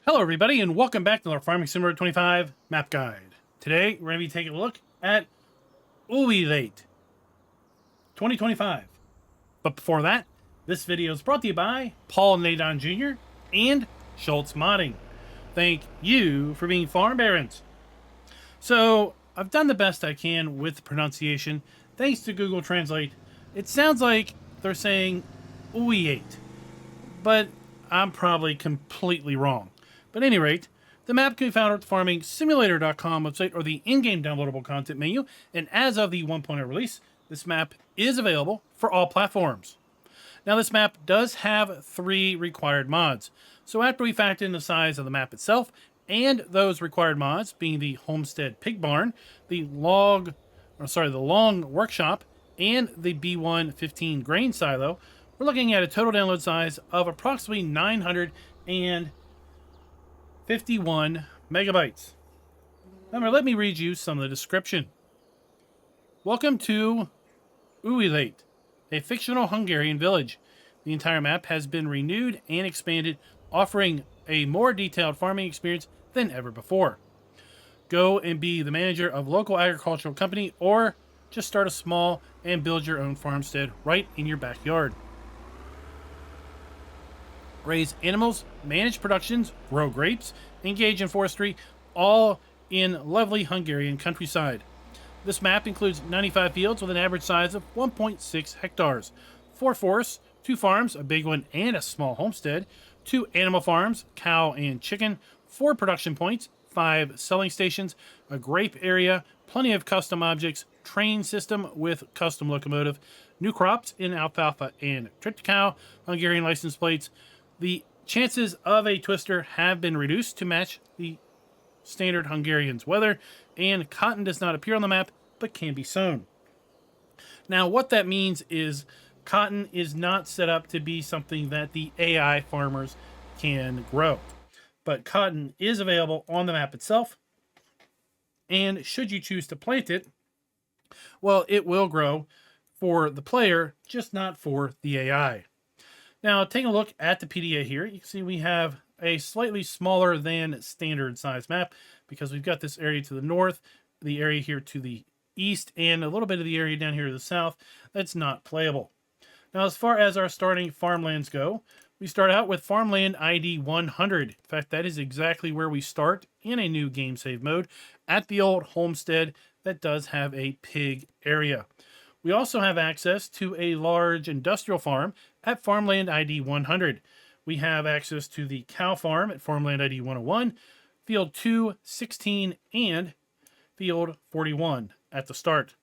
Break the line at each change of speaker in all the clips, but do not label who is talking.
Hello everybody and welcome back to our Farming Simulator 25 map guide. Today we're going to be taking a look at Újrét 2025. But before that, this video is brought to you by Paul Nadon Jr. and Schultz Modding. Thank you for being farm barons. So I've done the best I can with pronunciation. Thanks to Google Translate, it sounds like they're saying Újrét, but I'm probably completely wrong. But at any rate, the map can be found at the farmingsimulator.com website or the in-game downloadable content menu, and as of the 1.0 release, this map is available for all platforms. Now this map does have 3 required mods, so after we factor in the size of the map itself, and those required mods being the homestead pig barn, the long workshop, and the B115 grain silo, we're looking at a total download size of approximately 951 megabytes. Now let me read you some of the description. Welcome to Újrét, a fictional Hungarian village. The entire map has been renewed and expanded, offering a more detailed farming experience than ever before. Go and be the manager of a local agricultural company, or just start a small and build your own farmstead right in your backyard. Raise animals, manage productions, grow grapes, engage in forestry, all in lovely Hungarian countryside. This map includes 95 fields with an average size of 1.6 hectares, 4 forests, 2 farms, a big one and a small homestead, 2 animal farms, cow and chicken, 4 production points, 5 selling stations, a grape area, plenty of custom objects, train system with custom locomotive, new crops in Alfalfa and Triticale, Hungarian license plates. The chances of a twister have been reduced to match the standard Hungarian's weather, and cotton does not appear on the map but can be sown. Now what that means is cotton is not set up to be something that the AI farmers can grow, but cotton is available on the map itself, and should you choose to plant it, well, it will grow for the player, just not for the AI. Now, taking a look at the PDA here, you can see we have a slightly smaller than standard size map because we've got this area to the north, the area here to the east, and a little bit of the area down here to the south that's not playable. Now, as far as our starting farmlands go, we start out with farmland ID 100. In fact, that is exactly where we start in a new game save mode at the old homestead that does have a pig area. We also have access to a large industrial farm at farmland ID 100. We have access to the cow farm at farmland ID 101, field 2, 16, and field 41 at the start.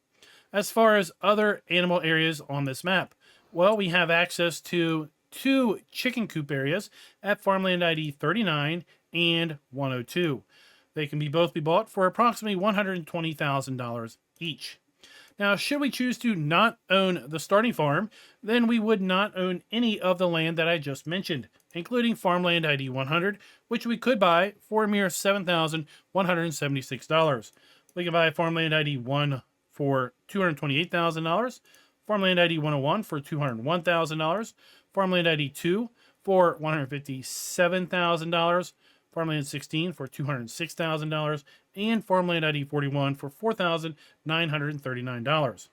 As far as other animal areas on this map, well, we have access to 2 chicken coop areas at farmland ID 39 and 102. They can both be bought for approximately $120,000 each. Now, should we choose to not own the starting farm, then we would not own any of the land that I just mentioned, including farmland ID 100, which we could buy for a mere $7,176. We can buy farmland ID 1 for $228,000, farmland ID 101 for $201,000, farmland ID 2 for $157,000, farmland 16 for $206,000, and farmland ID 41 for $4,939.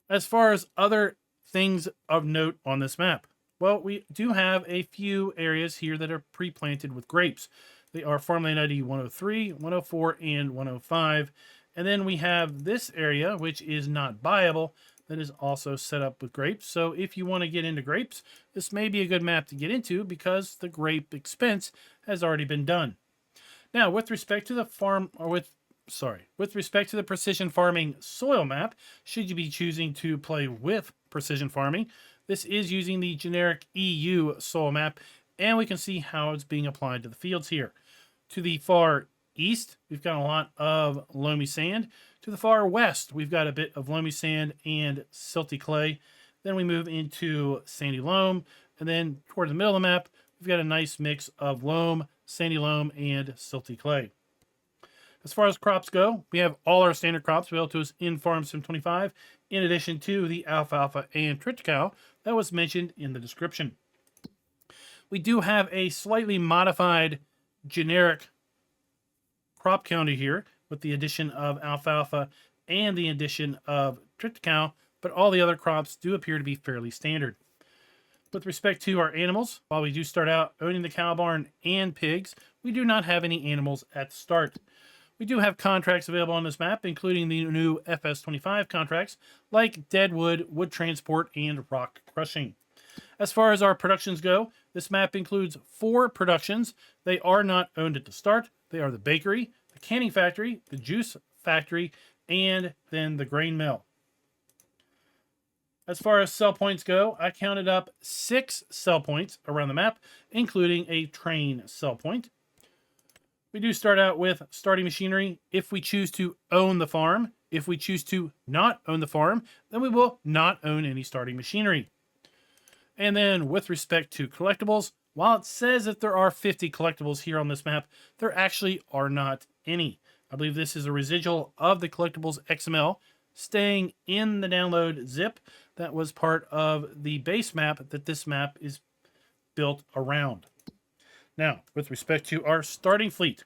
As far as other things of note on this map, well, we do have a few areas here that are pre-planted with grapes. They are farmland ID 103, 104, and 105. And then we have this area, which is not buyable, that is also set up with grapes. So if you want to get into grapes, this may be a good map to get into because the grape expense has already been done. Now, with respect to the precision farming soil map, should you be choosing to play with precision farming, this is using the generic EU soil map, and we can see how it's being applied to the fields here. To the far east, we've got a lot of loamy sand. To the far west, we've got a bit of loamy sand and silty clay. Then we move into sandy loam, and then toward the middle of the map, we've got a nice mix of loam, sandy loam, and silty clay. As far as crops go, we have all our standard crops available to us in Farm Sim 25, in addition to the Alfalfa and Triticale that was mentioned in the description. We do have a slightly modified generic crop counter here with the addition of alfalfa and the addition of triticale, but all the other crops do appear to be fairly standard. With respect to our animals, while we do start out owning the cow barn and pigs, we do not have any animals at the start. We do have contracts available on this map, including the new FS25 contracts, like deadwood, wood transport, and rock crushing. As far as our productions go, this map includes 4 productions. They are not owned at the start. They are the bakery, the canning factory, the juice factory, and then the grain mill. As far as sell points go, I counted up 6 sell points around the map, including a train sell point. We do start out with starting machinery if we choose to own the farm. If we choose to not own the farm, then we will not own any starting machinery. And then with respect to collectibles, while it says that there are 50 collectibles here on this map, there actually are not any. I believe this is a residual of the collectibles XML staying in the download zip that was part of the base map that this map is built around. Now, with respect to our starting fleet,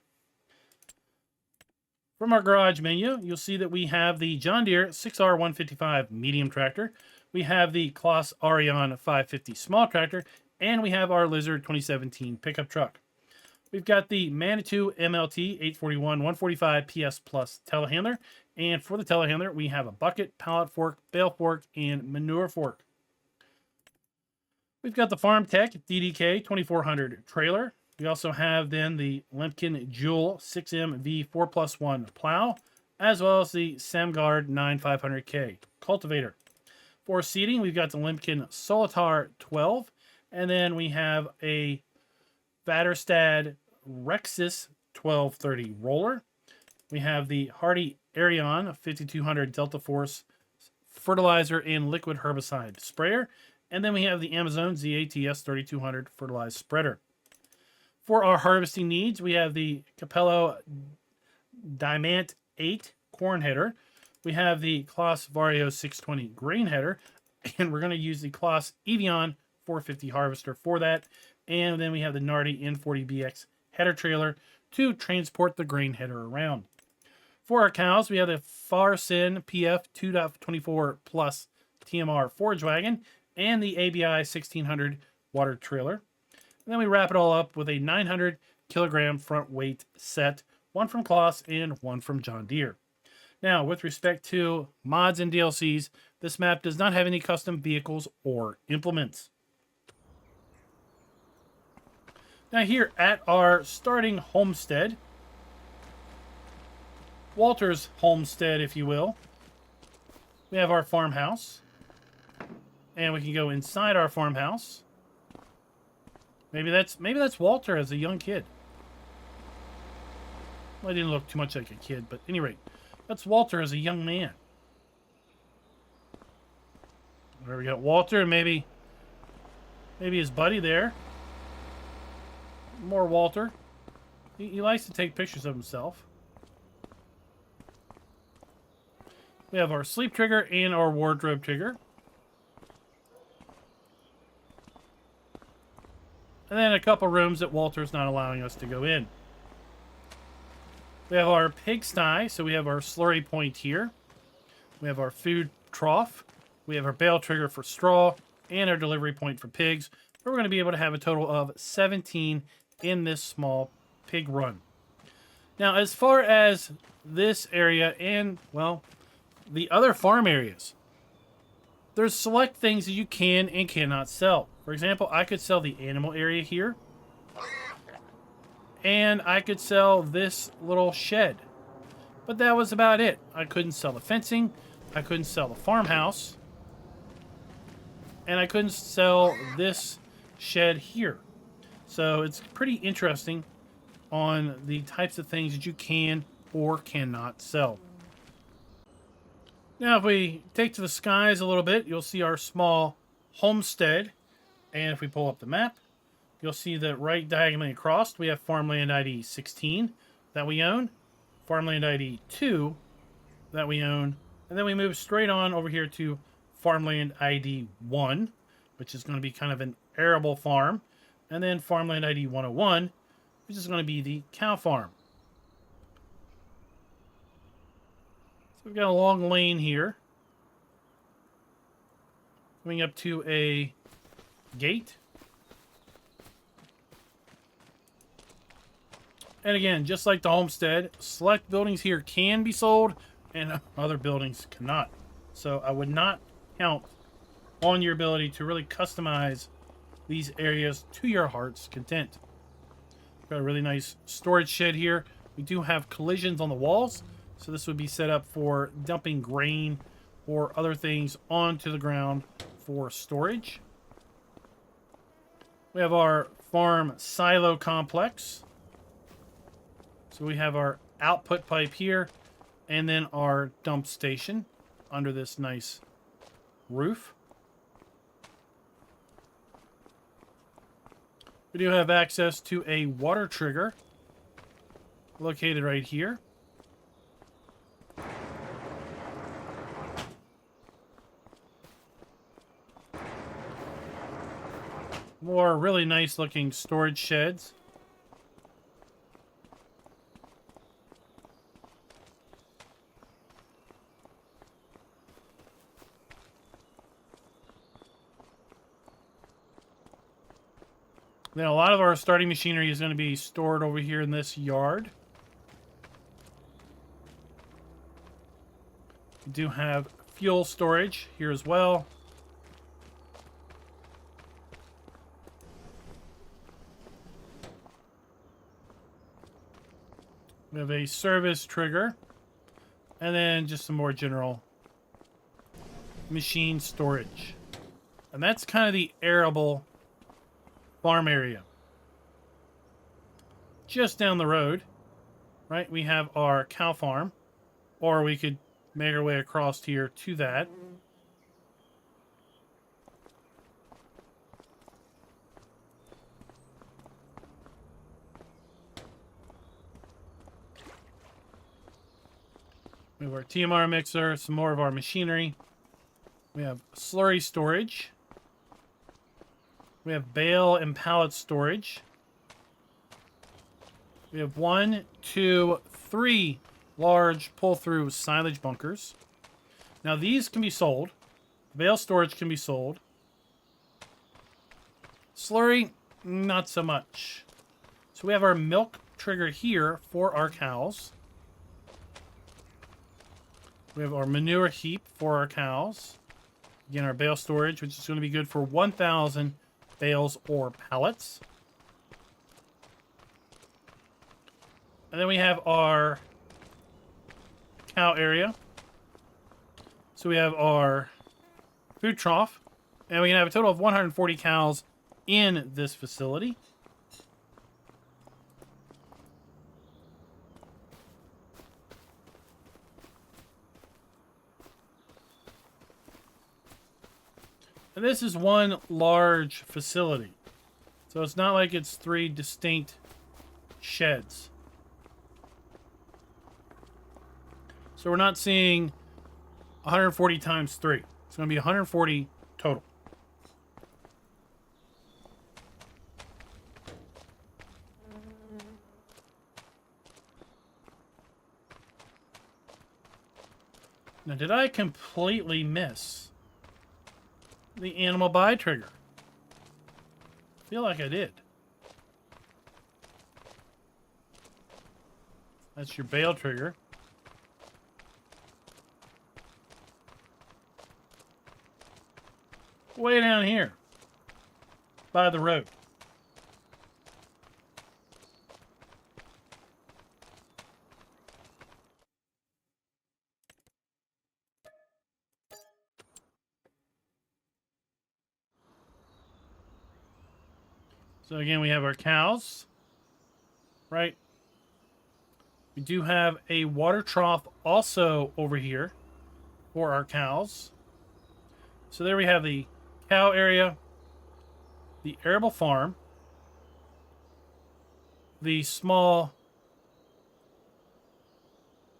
from our garage menu, you'll see that we have the John Deere 6R155 medium tractor, we have the Kloss Arion 550 small tractor, and we have our Lizard 2017 pickup truck. We've got the Manitou MLT 841 145 PS Plus telehandler, and for the telehandler, we have a bucket, pallet fork, bale fork, and manure fork. We've got the FarmTech DDK 2400 trailer. We also have then the Lemken Joule 6M V4+1 plow, as well as the Samgard 9500K cultivator. For seeding, we've got the Lemken Solitar 12, and then we have a Vatterstad Rexis 1230 roller. We have the Hardy Arion 5200 Delta Force fertilizer and liquid herbicide sprayer. And then we have the Amazon ZATS 3200 fertilizer spreader. For our harvesting needs, we have the Capello Diamant 8 corn header. We have the Kloss Vario 620 grain header. And we're going to use the Kloss Evian 450 harvester for that. And then we have the Nardi N40BX header trailer to transport the grain header around. For our cows, we have the Farsen PF 2.24 Plus TMR forage wagon and the ABI 1600 water trailer. And then we wrap it all up with a 900 kilogram front weight set, one from Kloss and one from John Deere. Now, with respect to mods and DLCs, this map does not have any custom vehicles or implements. Now here at our starting homestead, Walter's homestead, if you will, we have our farmhouse. And we can go inside our farmhouse. Maybe that's Walter as a young kid. Well, he didn't look too much like a kid, but at any rate, that's Walter as a young man. There we got Walter, and maybe his buddy there. More Walter. He likes to take pictures of himself. We have our sleep trigger and our wardrobe trigger. And then a couple rooms that Walter's not allowing us to go in. We have our pigsty, so we have our slurry point here. We have our food trough. We have our bale trigger for straw and our delivery point for pigs. We're going to be able to have a total of 17 in this small pig run. Now, as far as this area and, well, the other farm areas, there's select things that you can and cannot sell. For example, I could sell the animal area here. And I could sell this little shed. But that was about it. I couldn't sell the fencing. I couldn't sell the farmhouse. And I couldn't sell this shed here. So it's pretty interesting on the types of things that you can or cannot sell. Now, if we take to the skies a little bit, you'll see our small homestead. And if we pull up the map, you'll see that right diagonally across, we have Farmland ID 16 that we own, Farmland ID 2 that we own, and then we move straight on over here to Farmland ID 1, which is going to be kind of an arable farm. And then farmland ID 101, which is going to be the cow farm. So we've got a long lane here. Coming up to a gate. And again, just like the homestead, select buildings here can be sold and other buildings cannot. So I would not count on your ability to really customize these areas to your heart's content. Got a really nice storage shed here. We do have collisions on the walls, so this would be set up for dumping grain or other things onto the ground for storage. We have our farm silo complex. So we have our output pipe here, and then our dump station under this nice roof. We do have access to a water trigger located right here. More really nice looking storage sheds. Then a lot of our starting machinery is going to be stored over here in this yard. We do have fuel storage here as well. We have a service trigger. And then just some more general machine storage. And that's kind of the arable farm area. Just down the road, right, we have our cow farm, or we could make our way across here to that. We have our TMR mixer, some more of our machinery. We have slurry storage. We have bale and pallet storage. We have 1, 2, 3 large pull-through silage bunkers. Now these can be sold. Bale storage can be sold. Slurry, not so much. So we have our milk trigger here for our cows. We have our manure heap for our cows. Again, our bale storage, which is going to be good for 1,000 bales or pallets. And then we have our cow area. So we have our food trough. And we can have a total of 140 cows in this facility. And this is one large facility. So it's not like it's 3 distinct sheds. So we're not seeing 140 times 3. It's going to be 140 total. Now, did I completely miss the animal buy trigger? I feel like I did. That's your bale trigger. Way down here by the road. So again, we have our cows, right? We do have a water trough also over here for our cows. So there we have the cow area, the arable farm, the small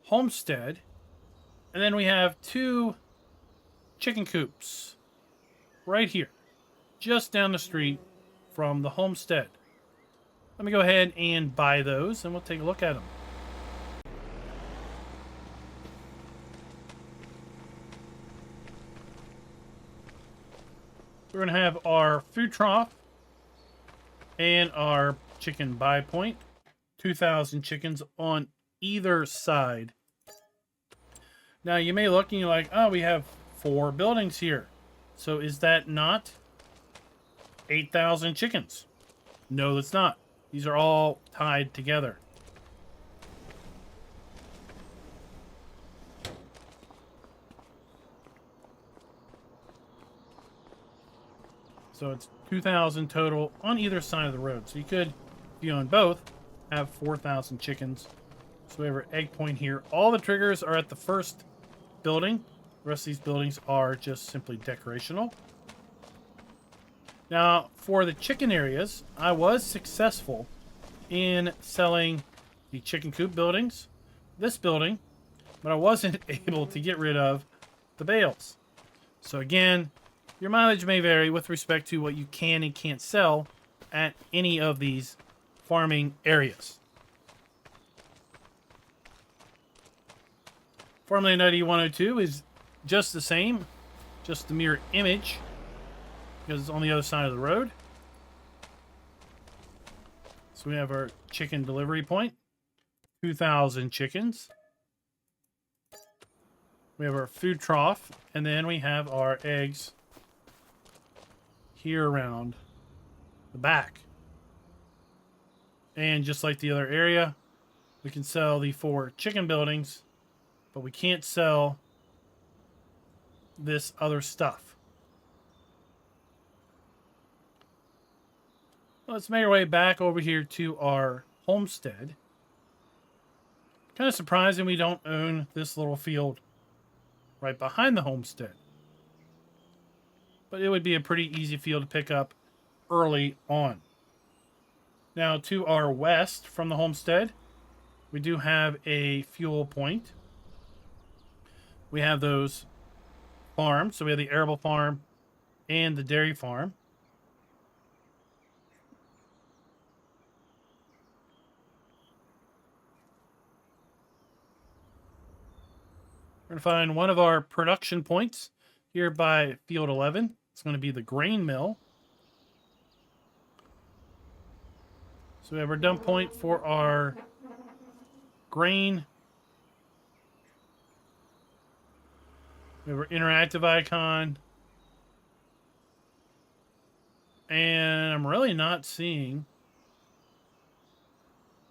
homestead, and then we have 2 chicken coops right here, just down the street from the homestead. Let me go ahead and buy those, and we'll take a look at them. We're going to have our food trough and our chicken buy point. 2,000 chickens on either side. Now you may look and you're like, oh, we have 4 buildings here. So is that not 8,000 chickens? No, that's not. These are all tied together. So it's 2,000 total on either side of the road. So you could, if you own both, have 4,000 chickens. So we have our egg point here. All the triggers are at the first building. The rest of these buildings are just simply decorational. Now, for the chicken areas, I was successful in selling the chicken coop buildings, this building, but I wasn't able to get rid of the bales. So again, your mileage may vary with respect to what you can and can't sell at any of these farming areas. Farmland ID 102 is just the same, just the mirror image, because it's on the other side of the road. So we have our chicken delivery point, 2,000 chickens. We have our food trough, and then we have our eggs here around the back. And just like the other area, we can sell the 4 chicken buildings, but we can't sell this other stuff. Let's make our way back over here to our homestead. Kind of surprising we don't own this little field right behind the homestead. But it would be a pretty easy field to pick up early on. Now to our west from the homestead, we do have a fuel point. We have those farms. So we have the arable farm and the dairy farm. We're going to find one of our production points here by field 11. It's going to be the grain mill. So we have our dump point for our grain. We have our interactive icon. And I'm really not seeing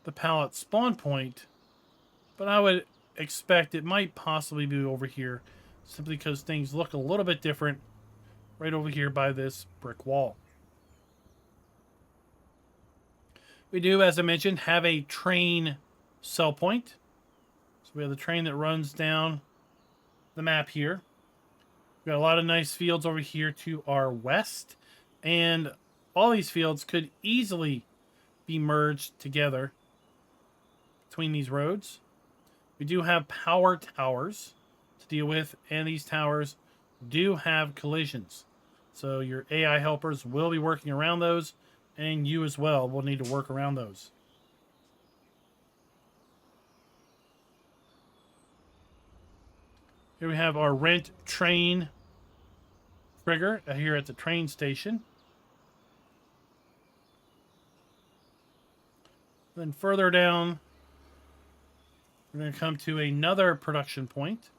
the pallet spawn point, but I would expect it might possibly be over here simply because things look a little bit different right over here by this brick wall. We do, as I mentioned, have a train sell point. So we have the train that runs down the map here. We've got a lot of nice fields over here to our west, and all these fields could easily be merged together between these roads. We do have power towers to deal with, and these towers do have collisions. So your AI helpers will be working around those, and you as well will need to work around those. Here we have our rent train trigger here at the train station. Then further down, we're going to come to another production point.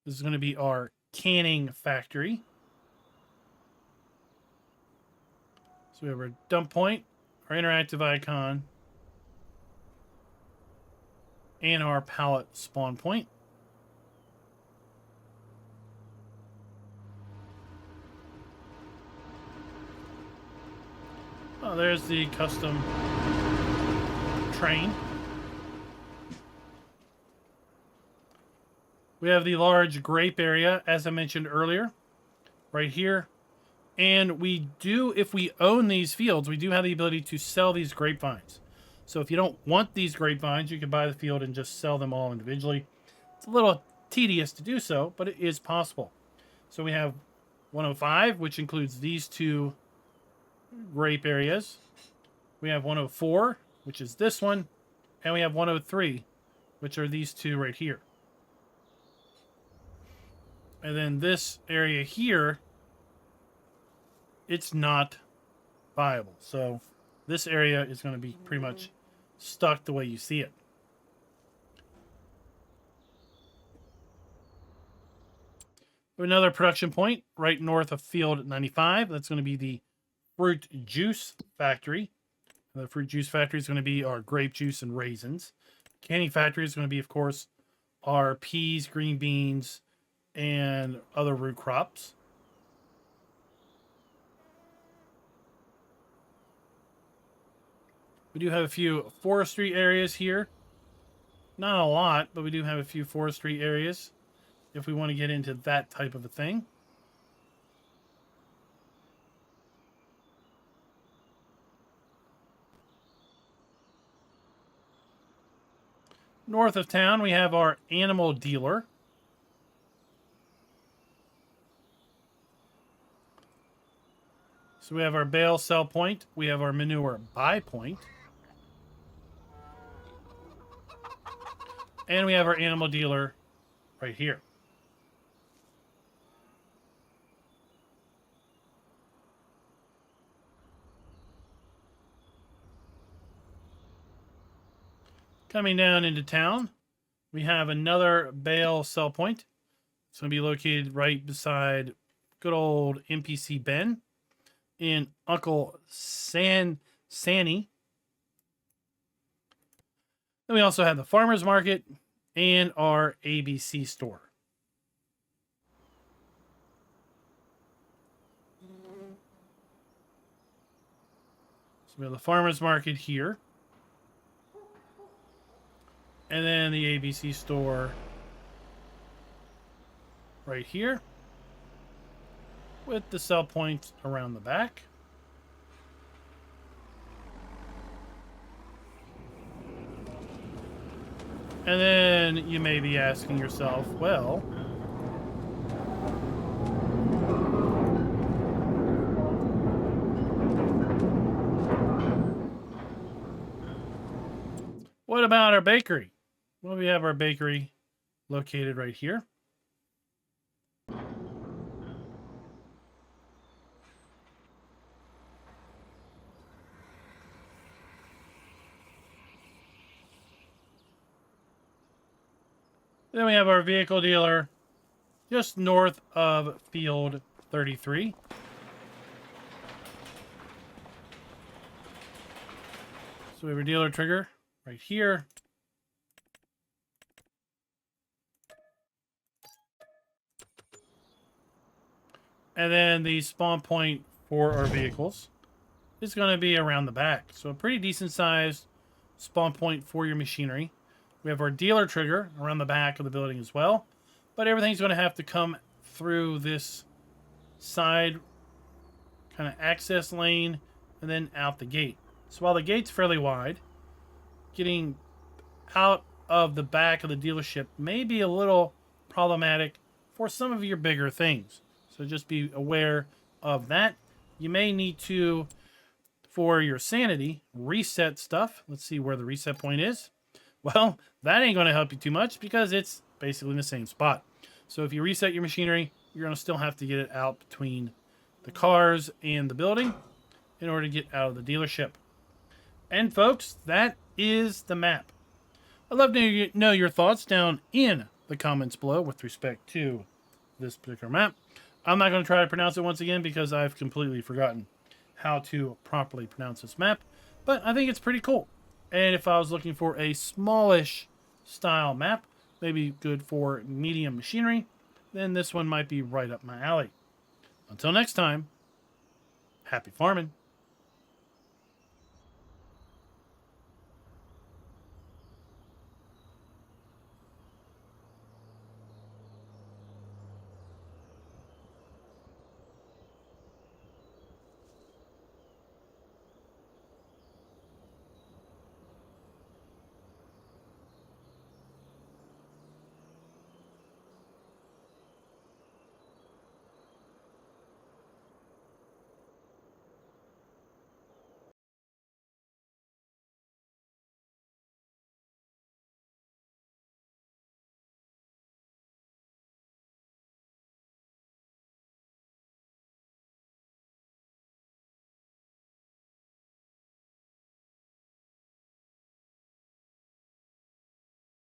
This is going to be our canning factory. So we have our dump point, our interactive icon, and our pallet spawn point. Oh, there's the custom train. We have the large grape area, as I mentioned earlier, right here. And we do, if we own these fields, we do have the ability to sell these grapevines. So if you don't want these grapevines, you can buy the field and just sell them all individually. It's a little tedious to do so, but it is possible. So we have 105, which includes these two grape areas. We have 104, which is this one. And we have 103, which are these two right here. And then this area here, it's not viable. So this area is going to be pretty much stuck the way you see it. Another production point right north of field 95. That's going to be the fruit juice factory. The fruit juice factory is going to be our grape juice and raisins. Canning factory is going to be, of course, our peas, green beans, and other root crops. We do have a few forestry areas here. Not a lot, but we do have a few forestry areas if we want to get into that type of a thing. North of town, we have our animal dealer. So we have our bale sell point. We have our manure buy point. And we have our animal dealer right here. Coming down into town, we have another bale sell point. It's going to be located right beside good old NPC Ben in Uncle Sanny. Then we also have the farmer's market and our ABC store. So we have the farmer's market here. And then the ABC store right here with the sell points around the back. And then you may be asking yourself, well, what about our bakery? Well, we have our bakery located right here. Then we have our vehicle dealer just north of field 33. So we have a dealer trigger right here. And then the spawn point for our vehicles is going to be around the back. So a pretty decent sized spawn point for your machinery. We have our dealer trigger around the back of the building as well. But everything's going to have to come through this side kind of access lane and then out the gate. So while the gate's fairly wide, getting out of the back of the dealership may be a little problematic for some of your bigger things. So just be aware of that. You may need to, for your sanity, reset stuff. Let's see where the reset point is. Well, that ain't going to help you too much because it's basically in the same spot. So if you reset your machinery, you're going to still have to get it out between the cars and the building in order to get out of the dealership. And folks, that is the map. I'd love to know your thoughts down in the comments below with respect to this particular map. I'm not going to try to pronounce it once again because I've completely forgotten how to properly pronounce this map. But I think it's pretty cool. And if I was looking for a smallish style map, maybe good for medium machinery, then this one might be right up my alley. Until next time, happy farming.